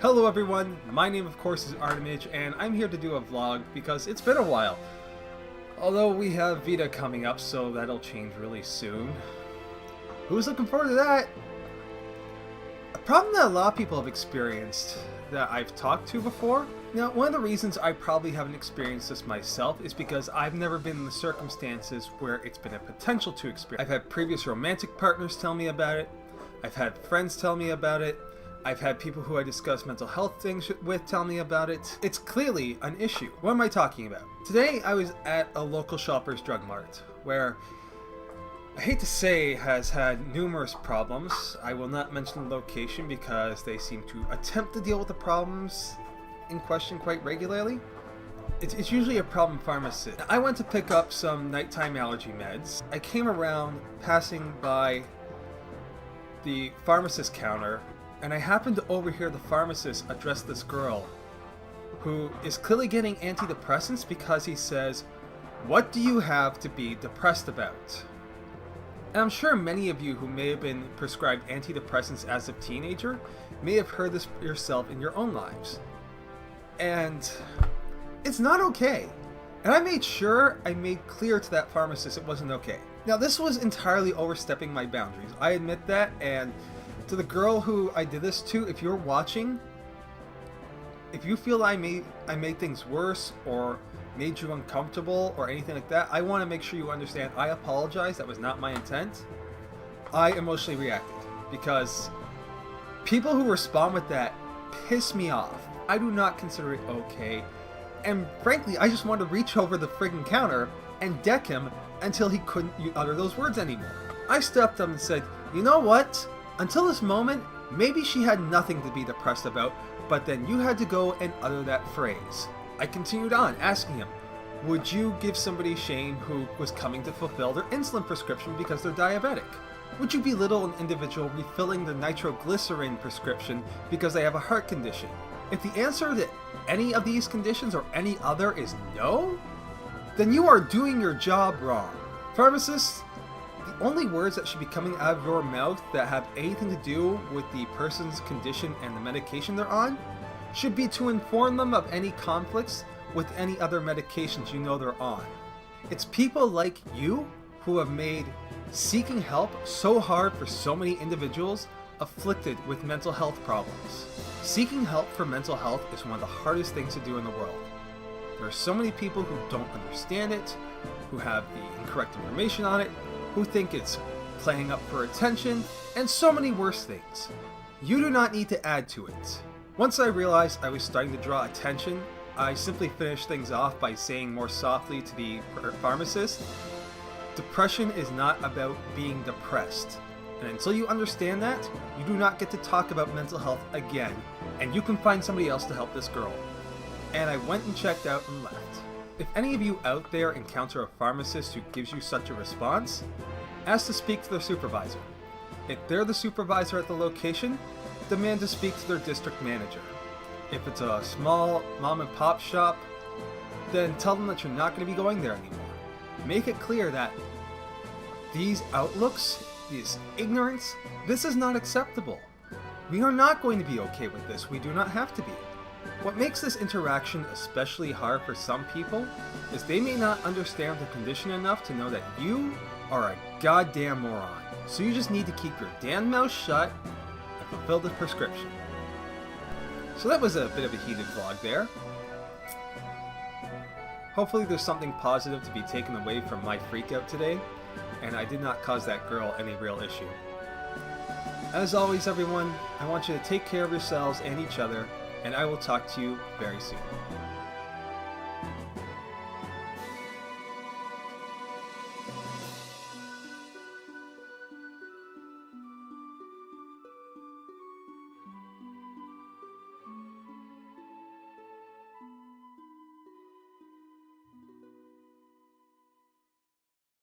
Hello everyone, my name of course is Artimage, and I'm here to do a vlog because it's been a while. Although we have Vita coming up, so that'll change really soon. Who's looking forward to that? A problem that a lot of people have experienced that I've talked to before. Now, one of the reasons I probably haven't experienced this myself is because I've never been in the circumstances where it's been a potential to experience. I've had previous romantic partners tell me about it. I've had friends tell me about it. I've had people who I discuss mental health things with tell me about it. It's clearly an issue. What am I talking about? Today I was at a local Shoppers Drug Mart where, I hate to say, has had numerous problems. I will not mention the location because they seem to attempt to deal with the problems in question quite regularly. It's usually a problem pharmacy. I went to pick up some nighttime allergy meds. I came around passing by the pharmacist counter, and I happened to overhear the pharmacist address this girl who is clearly getting antidepressants because he says, "What do you have to be depressed about?" And I'm sure many of you who may have been prescribed antidepressants as a teenager may have heard this yourself in your own lives. And it's not okay. And I made clear to that pharmacist it wasn't okay. Now, this was entirely overstepping my boundaries. I admit that, and to the girl who I did this to, if you're watching, if you feel I made things worse or made you uncomfortable or anything like that, I want to make sure you understand I apologize. That was not my intent. I emotionally reacted because people who respond with that piss me off. I do not consider it okay. And frankly, I just wanted to reach over the friggin' counter and deck him until he couldn't utter those words anymore. I stepped up and said, "You know what? Until this moment, maybe she had nothing to be depressed about, but then you had to go and utter that phrase." I continued on, asking him, would you give somebody shame who was coming to fulfill their insulin prescription because they're diabetic? Would you belittle an individual refilling the nitroglycerin prescription because they have a heart condition? If the answer to any of these conditions or any other is no, then you are doing your job wrong. Pharmacists, the only words that should be coming out of your mouth that have anything to do with the person's condition and the medication they're on should be to inform them of any conflicts with any other medications you know they're on. It's people like you who have made seeking help so hard for so many individuals afflicted with mental health problems. Seeking help for mental health is one of the hardest things to do in the world. There are so many people who don't understand it, who have the incorrect information on it, who think it's playing up for attention, and so many worse things. You do not need to add to it. Once I realized I was starting to draw attention, I simply finished things off by saying more softly to the pharmacist, "Depression is not about being depressed. And until you understand that, you do not get to talk about mental health again, and you can find somebody else to help this girl." And I went and checked out and left. If any of you out there encounter a pharmacist who gives you such a response, ask to speak to their supervisor. If they're the supervisor at the location, demand to speak to their district manager. If it's a small mom and pop shop, then tell them that you're not going to be going there anymore. Make it clear that these outlooks, this ignorance, this is not acceptable. We are not going to be okay with this. We do not have to be. What makes this interaction especially hard for some people is they may not understand the condition enough to know that you are a goddamn moron. So you just need to keep your damn mouth shut and fulfill the prescription. So that was a bit of a heated vlog there. Hopefully there's something positive to be taken away from my freakout today, and I did not cause that girl any real issue. As always, everyone, I want you to take care of yourselves and each other, and I will talk to you very soon.